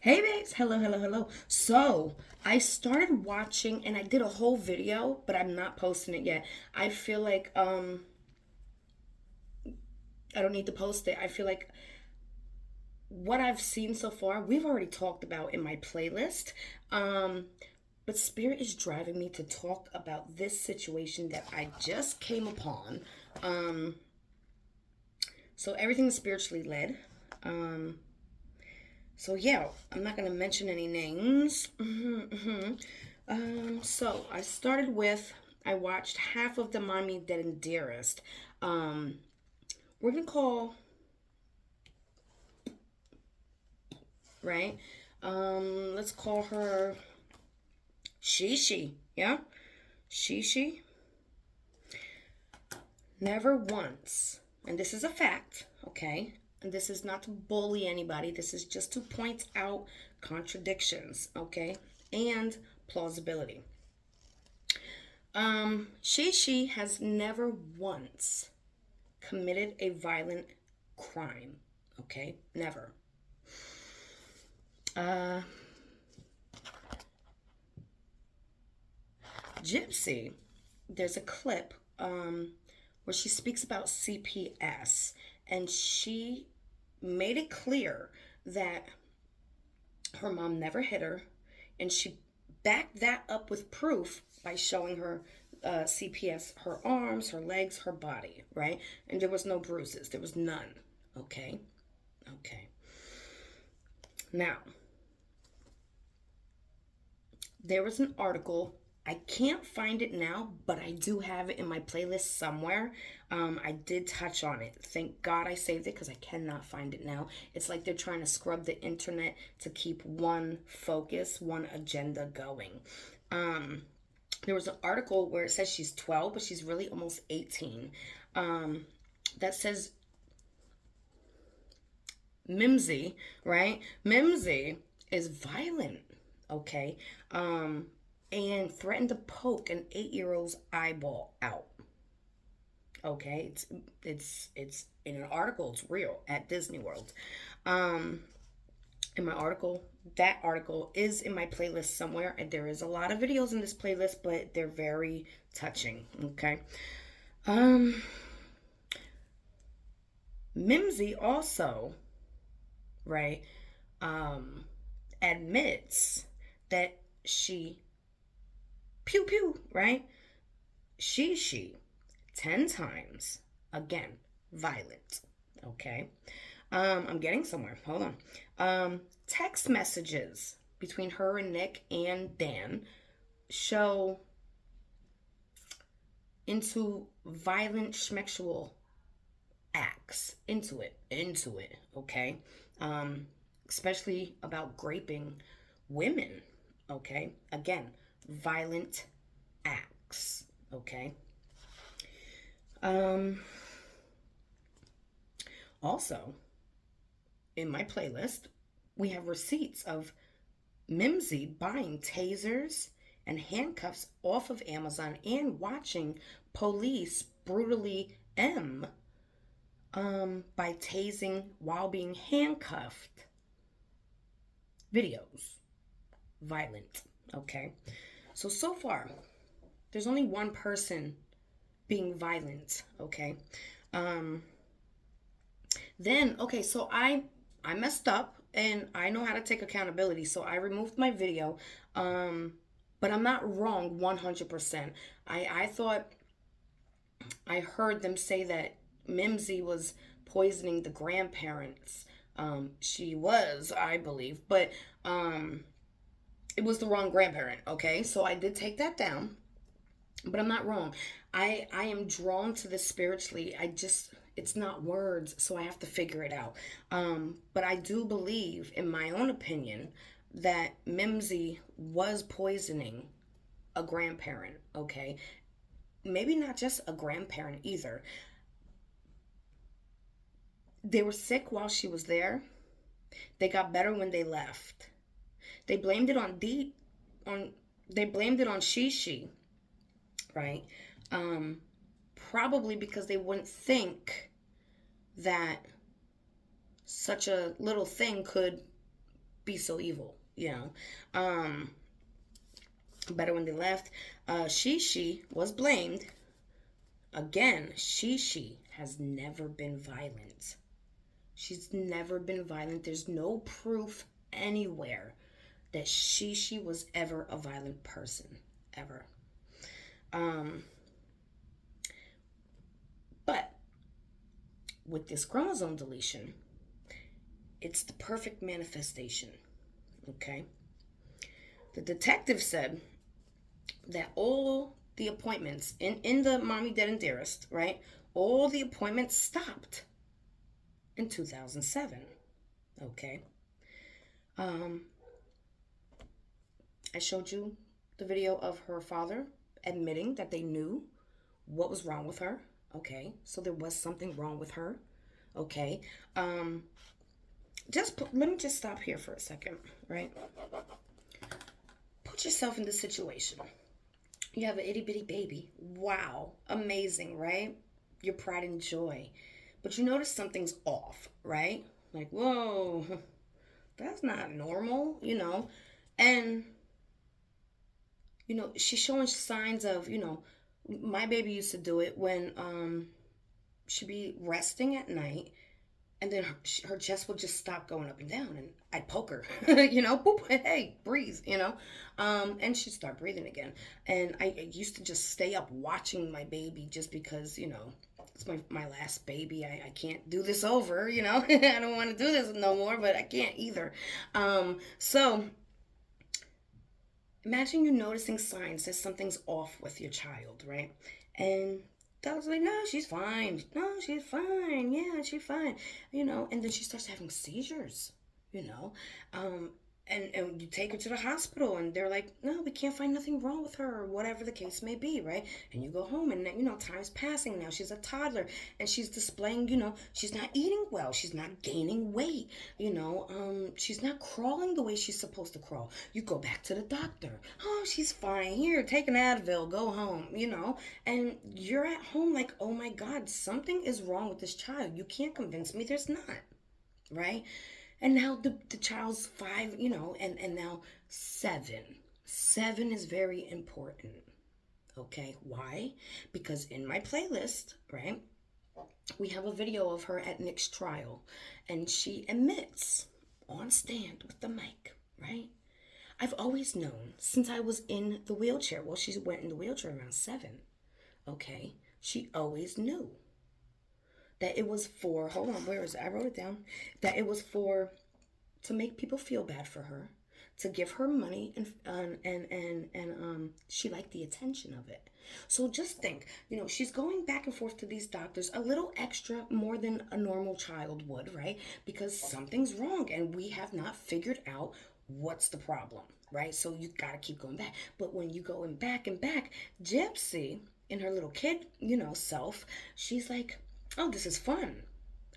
Hey babes, hello, hello, hello. So I started watching and I did a whole video, but I'm not posting it yet. I feel like I don't need to post it. I feel like what I've seen so far, we've already talked about in my playlist. Um, but Spirit is driving me to talk about this situation that I just came upon. Um, so everything's spiritually led. Um, so yeah, I'm not gonna mention any names. So I started with I watched half of the Mommy Dead and Dearest. Um, we're gonna call right. Let's call her Shishi. Yeah, Shishi. Never once, and this is a fact. Okay, and this is not to bully anybody. This is just to point out contradictions. Okay, and plausibility. Shishi has never once committed a violent crime. Okay, never. Uh, Gypsy, there's a clip where she speaks about CPS, and she made it clear that her mom never hit her, and she backed that up with proof by showing her CPS, her arms, her legs, her body, right? And there was no bruises, there was none. Okay, okay. Now, there was an article. I can't find it now, but I do have it in my playlist somewhere. I did touch on it. Thank God I saved it because I cannot find it now. It's like they're trying to scrub the internet to keep one focus, one agenda going. Um, there was an article where it says she's 12, but she's really almost 18. That says Mimsy, right? Mimsy is violent, okay? And threatened to poke an 8-year old's eyeball out. Okay, it's in an article. It's real at Disney World. Um, in my article, that article is in my playlist somewhere, and there is a lot of videos in this playlist, but they're very touching. Okay. Um, Mimsy also, right, um, admits that she pew pew, right? She 10 times. Again, violent. Okay. I'm getting somewhere. Hold on. Text messages between her and Nick and Dan show into violent sexual acts. Into it. Okay. Um, Especially about raping women. Okay. Again, violent acts. Okay. Um, Also, in my playlist, we have receipts of Mimsy buying tasers and handcuffs off of Amazon and watching police brutally by tasing while being handcuffed. Videos. Violent. Okay. So far, there's only one person being violent. Okay. Um, Then, okay, so I messed up and I know how to take accountability. So I removed my video. Um but I'm not wrong 100%. I thought I heard them say that Mimsy was poisoning the grandparents. She was, I believe, but um it was the wrong grandparent, okay? So I did take that down, but I'm not wrong. I am drawn to this spiritually. I just it's not words, so I have to figure it out. But I do believe, in my own opinion, that Mimsy was poisoning a grandparent. Okay, maybe not just a grandparent either. They were sick while she was there. They got better when they left. They blamed it on on they blamed it on Shishi, right? Um, Probably because they wouldn't think that such a little thing could be so evil, you know. Better when they left. She was blamed. Again, she has never been violent. She's never been violent. There's no proof anywhere that she was ever a violent person. Ever. Um, but with this chromosome deletion, it's the perfect manifestation. Okay? The detective said that all the appointments in the Mommy Dead and Dearest, right? All the appointments stopped in 2007. Okay. Um, I showed you the video of her father admitting that they knew what was wrong with her. Okay. So there was something wrong with her. Okay. Let me just stop here for a second, right? Put yourself in this situation. You have an itty bitty baby. Wow. Amazing, right? Your pride and joy. But you notice something's off, right? Like, whoa, that's not normal, you know? And, you know, she's showing signs of, you know, my baby used to do it when she'd be resting at night, and then her chest would just stop going up and down, and I'd poke her, you know, boop, hey, breathe, you know, and she'd start breathing again. And I used to just stay up watching my baby just because, you know, it's my last baby. I can't do this over, you know. I don't want to do this no more, but I can't either. So imagine you noticing signs that something's off with your child, right? And I was like, no, she's fine. No, she's fine. Yeah, she's fine. You know, and then she starts having seizures, you know. And you take her to the hospital, and they're like, no, we can't find nothing wrong with her, or whatever the case may be, right? And you go home, and, you know, time's passing now. She's a toddler, and she's displaying, you know, she's not eating well. She's not gaining weight, you know. She's not crawling the way she's supposed to crawl. You go back to the doctor. Oh, she's fine. Here, take an Advil, go home, you know. And you're at home like, oh my God, something is wrong with this child. You can't convince me there's not, right? And now the child's 5, you know, and now 7. 7 is very important. Okay, why? Because in my playlist, right, we have a video of her at Nick's trial, and she admits on stand with the mic, right? I've always known since I was in the wheelchair. Well, she went in the wheelchair around 7. Okay, she always knew that it was for, hold on, where is it? I wrote it down. That it was for, to make people feel bad for her, to give her money, and she liked the attention of it. So just think, you know, she's going back and forth to these doctors a little extra more than a normal child would, right? Because something's wrong, and we have not figured out what's the problem, right? So you gotta keep going back. But when you go back and back, Gypsy, in her little kid, you know, self, she's like, oh, this is fun.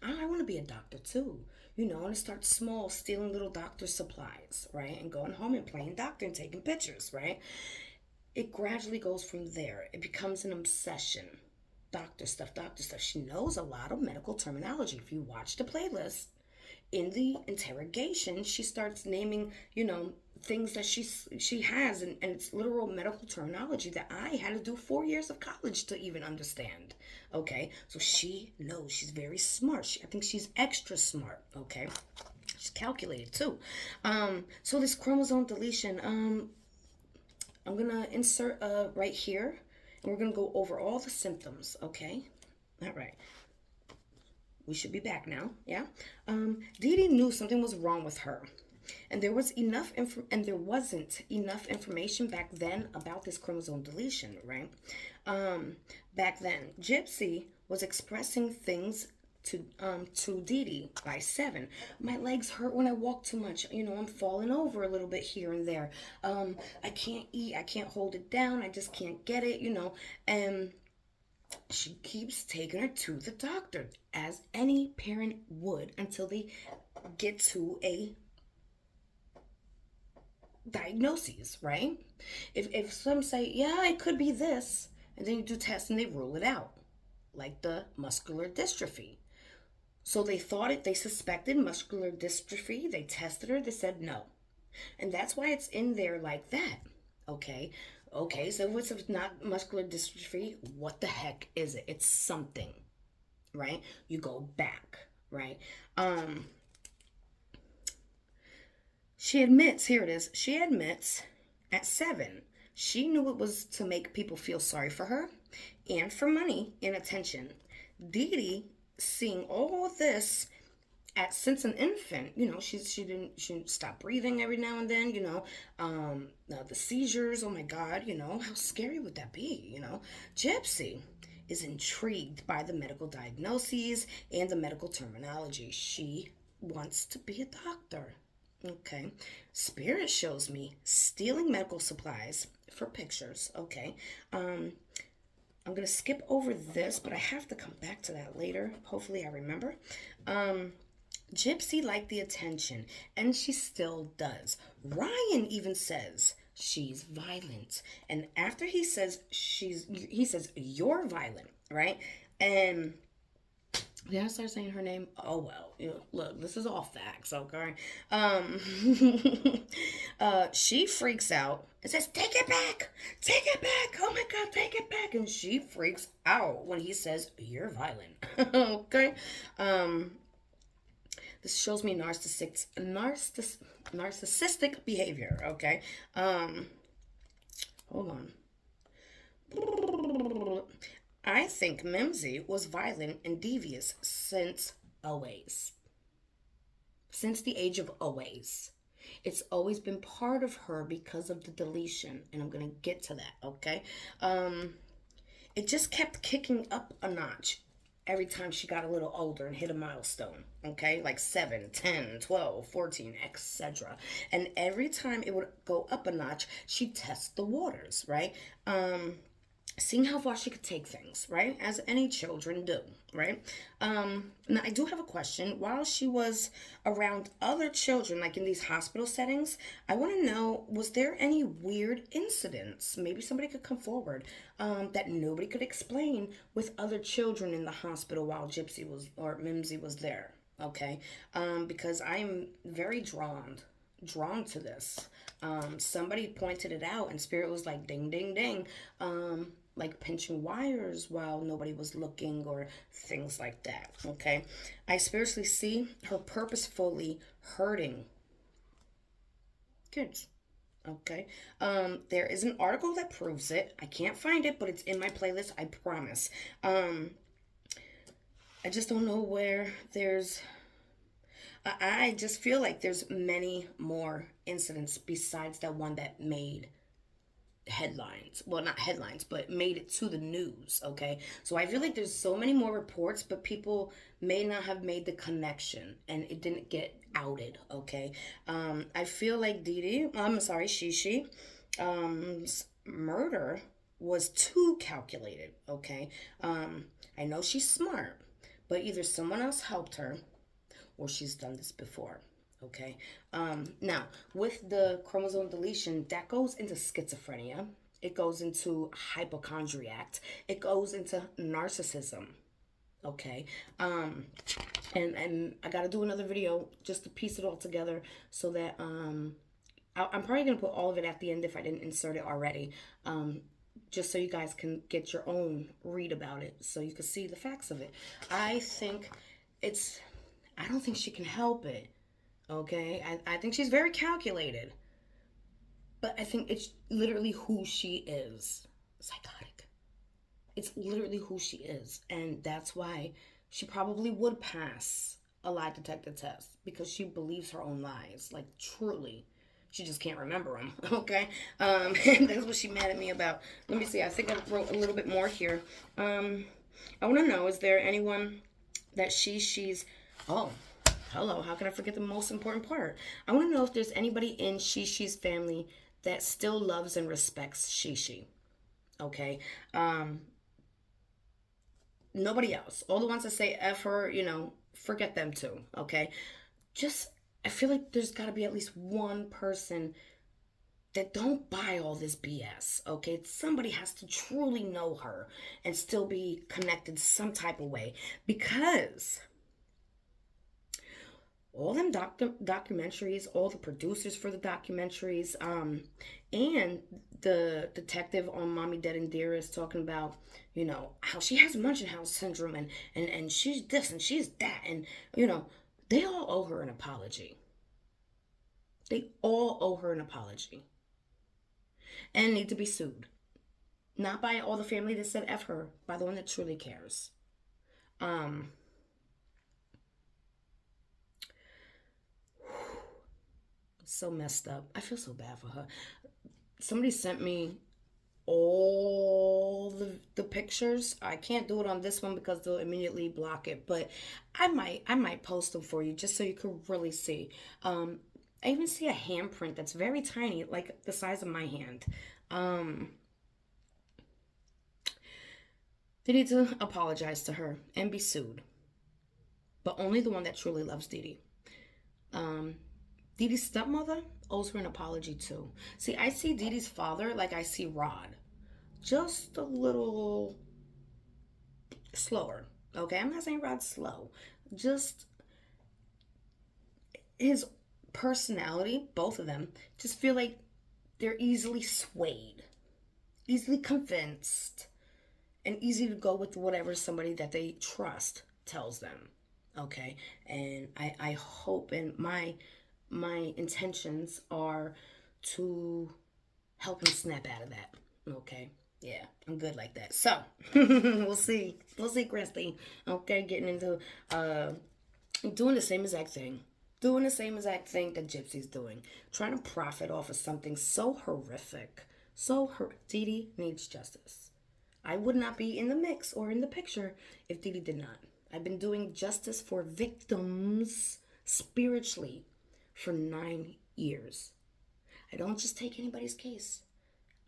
I want to be a doctor too. You know, I want to start small, stealing little doctor supplies, right? And going home and playing doctor and taking pictures, right? It gradually goes from there. It becomes an obsession. Doctor stuff, doctor stuff. She knows a lot of medical terminology. If you watch the playlist, in the interrogation, she starts naming, you know, things that she has, and it's literal medical terminology that I had to do 4 years of college to even understand. Okay, so she knows. She's very smart. I think she's extra smart. Okay, she's calculated too. So this chromosome deletion, I'm gonna insert right here, and we're gonna go over all the symptoms. Okay, all right. We should be back now, yeah. Dee Dee knew something was wrong with her, and there wasn't enough information back then about this chromosome deletion, right? Back then, Gypsy was expressing things to Dee Dee by 7. My legs hurt when I walk too much. You know, I'm falling over a little bit here and there. I can't eat. I can't hold it down. I just can't get it. You know, and she keeps taking her to the doctor, as any parent would, until they get to a diagnosis, right? If some say, yeah, it could be this, and then you do tests and they rule it out, like the muscular dystrophy. So they suspected muscular dystrophy. They tested her, they said no. And that's why it's in there like that. Okay. Okay, so if it's not muscular dystrophy, what the heck is it? It's something, right? You go back, right? She admits, here it is, she admits at 7, she knew it was to make people feel sorry for her and for money and attention. Dee Dee, seeing all this since an infant, she didn't stop breathing every now and then, the seizures, oh my God, how scary would that be, Gypsy is intrigued by the medical diagnoses and the medical terminology. She wants to be a doctor. Okay. Spirit shows me stealing medical supplies for pictures. Okay. I'm going to skip over this, but I have to come back to that later. Hopefully I remember. Gypsy liked the attention, and she still does. Ryan even says she's violent. And after he says he says you're violent, right? And did I start saying her name? Oh well, look, this is all facts, okay? She freaks out and says, "Take it back, take it back! Oh my God, take it back!" And she freaks out when he says, "You're violent." Okay. This shows me narcissistic behavior. Okay. Hold on. I think Mimsy was violent and devious since always. Since the age of always. It's always been part of her because of the deletion. And I'm going to get to that, okay? It just kept kicking up a notch every time she got a little older and hit a milestone, okay? Like 7, 10, 12, 14, etc. And every time it would go up a notch, she'd test the waters, right? Seeing how far she could take things, right? As any children do, right? Now I do have a question. While she was around other children, like in these hospital settings, I want to know, was there any weird incidents? Maybe somebody could come forward that nobody could explain with other children in the hospital while Gypsy was, or Mimsy was there, okay? Because I'm very drawn to this. Somebody pointed it out and Spirit was like, ding, ding, ding. Like pinching wires while nobody was looking or things like that, okay? I spiritually see her purposefully hurting kids, okay? There is an article that proves it. I can't find it, but it's in my playlist, I promise. I just don't know where I just feel like there's many more incidents besides that one that made headlines. Well, not headlines, but made it to the news, okay? So I feel like there's so many more reports, but people may not have made the connection and it didn't get outed, okay? I feel like Shishi, murder was too calculated, okay? I know she's smart, but either someone else helped her or she's done this before. Okay. Now, with the chromosome deletion, that goes into schizophrenia. It goes into hypochondriac. It goes into narcissism. Okay. And I got to do another video just to piece it all together so that I'm probably going to put all of it at the end if I didn't insert it already. Just so you guys can get your own read about it so you can see the facts of it. I don't think she can help it. Okay, I think she's very calculated. But I think it's literally who she is. Psychotic. It's literally who she is. And that's why she probably would pass a lie detector test. Because she believes her own lies. Like, truly. She just can't remember them. Okay? And that's what she's mad at me about. Let me see. I think I wrote a little bit more here. I want to know, is there anyone that she's... Oh... Hello, how can I forget the most important part? I want to know if there's anybody in Shishi's family that still loves and respects Shishi. Okay? Nobody else. All the ones that say F her, forget them too. Okay? I feel like there's got to be at least one person that don't buy all this BS. Okay? Somebody has to truly know her and still be connected some type of way. Because all them documentaries, all the producers for the documentaries, and the detective on Mommy Dead and Dearest talking about, how she has Munchausen syndrome and she's this and she's that, and they all owe her an apology. They all owe her an apology and need to be sued. Not by all the family that said F her, by the one that truly cares. Um, so messed up. I feel so bad for her. Somebody sent me all the pictures. I can't do it on this one because they'll immediately block it, but I might post them for you just so you can really see. I even see a handprint that's very tiny, like the size of my hand. Um, they need to apologize to her and be sued, but only the one that truly loves Dee Dee. Um, Dee Dee's stepmother owes her an apology too. See, I see Dee Dee's father like I see Rod, just a little slower. Okay, I'm not saying Rod's slow, just his personality, both of them, just feel like they're easily swayed, easily convinced, and easy to go with whatever somebody that they trust tells them. Okay, and I hope, and my intentions are to help him snap out of that. Okay. Yeah, I'm good like that. So we'll see. We'll see, Christy. Okay, getting into doing the same exact thing. Doing the same exact thing that Gypsy's doing. Trying to profit off of something so horrific. Dee Dee needs justice. I would not be in the mix or in the picture if Dee Dee did not. I've been doing justice for victims spiritually for 9 years. I don't just take anybody's case.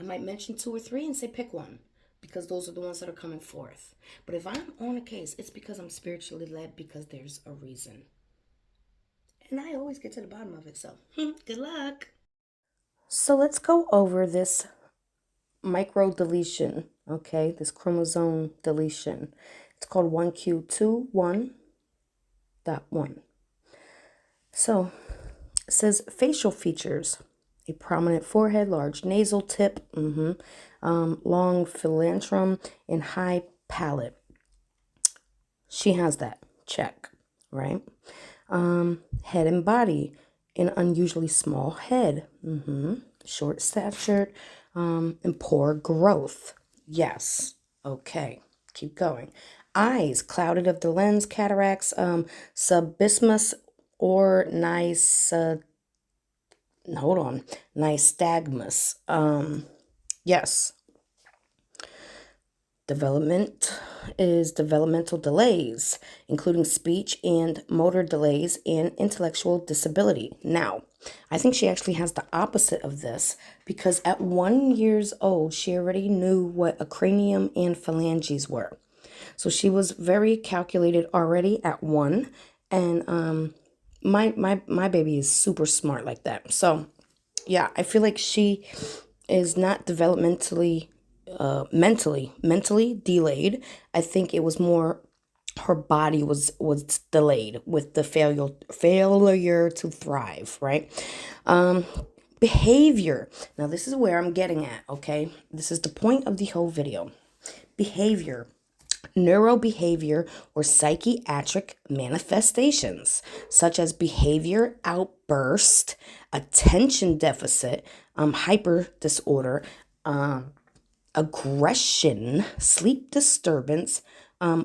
I might mention 2 or 3 and say pick one because those are the ones that are coming forth. But if I'm on a case, it's because I'm spiritually led because there's a reason. And I always get to the bottom of it, so good luck. So let's go over this micro deletion, okay? This chromosome deletion. It's called 1q21.1. So it says facial features: a prominent forehead, large nasal tip, long phalanx, and high palate. She has that. Check, right? Head and body: an unusually small head, short stature, and poor growth. Yes. Okay. Keep going. Eyes: clouded of the lens, cataracts, subismus or nystagmus. Yes. Developmental delays, including speech and motor delays and intellectual disability. Now, I think she actually has the opposite of this because at 1 years old, she already knew what a cranium and phalanges were. So she was very calculated already at 1, and my baby is super smart like that. So yeah, I feel like she is not developmentally mentally delayed. I think it was more her body was delayed with the failure to thrive, right? Behavior. Now this is where I'm getting at, okay? This is the point of the whole video. Behavior: neurobehavior or psychiatric manifestations such as behavior outburst, attention deficit, hyper disorder, aggression, sleep disturbance,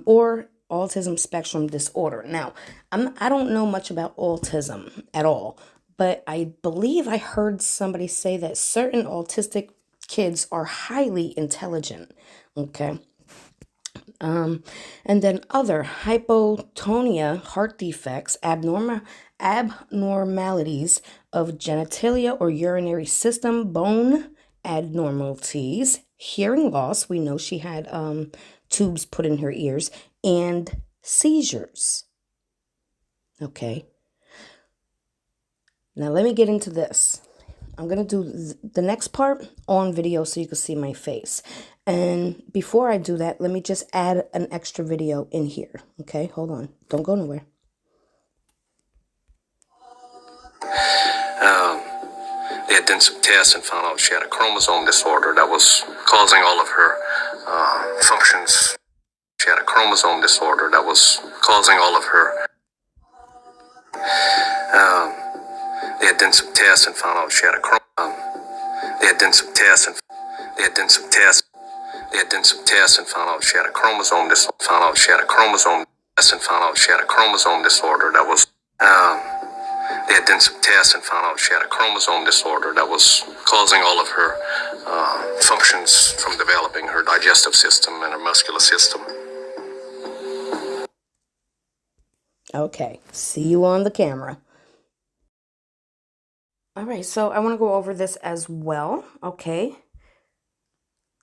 or autism spectrum disorder. Now, I don't know much about autism at all, but I believe I heard somebody say that certain autistic kids are highly intelligent. Okay. And then other hypotonia, heart defects, abnormalities of genitalia or urinary system, bone abnormalities, hearing loss. We know she had tubes put in her ears, and seizures. Okay. Now let me get into this. I'm going to do the next part on video so you can see my face. And before I do that, let me just add an extra video in here. Okay, hold on. Don't go nowhere. They had done some tests and found out she had a chromosome disorder that was causing all of her functions. She had a chromosome disorder that was causing all of her. They had done some tests and found out she had a They had done some tests and they had done some tests. They had done some tests and found out she had a chromosome disorder. Found out she had a chromosome test and found out she had a chromosome disorder that was. They had done some tests and found out she had a chromosome disorder that was causing all of her functions from developing, her digestive system and her muscular system. Okay, see you on the camera. All right, so I want to go over this as well, okay?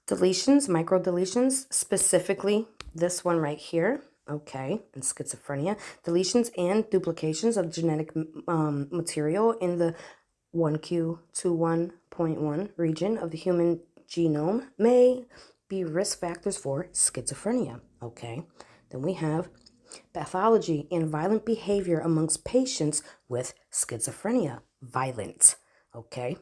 Deletions, micro deletions, specifically this one right here, okay, in schizophrenia. Deletions and duplications of genetic material in the 1q21.1 region of the human genome may be risk factors for schizophrenia, okay? Then we have pathology and violent behavior amongst patients with schizophrenia. Violent, okay?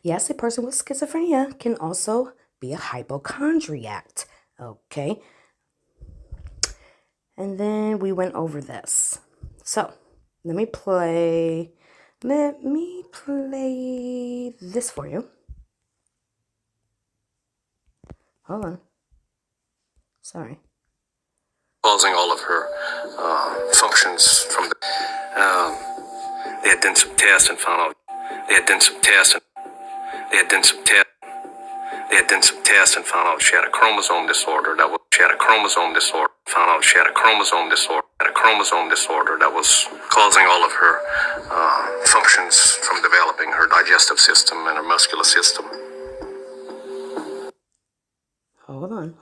Yes, a person with schizophrenia can also be a hypochondriac, okay? And then we went over this. So, let me play this for you. Hold on. Sorry. Causing all of her functions from the. They had done some tests and found out. They had done some tests and they had done some tests. They had done some tests and found out she had a chromosome disorder that was. She had a chromosome disorder. Found out she had a chromosome disorder. Had a chromosome disorder that was causing all of her functions from developing, her digestive system and her muscular system. Hold on.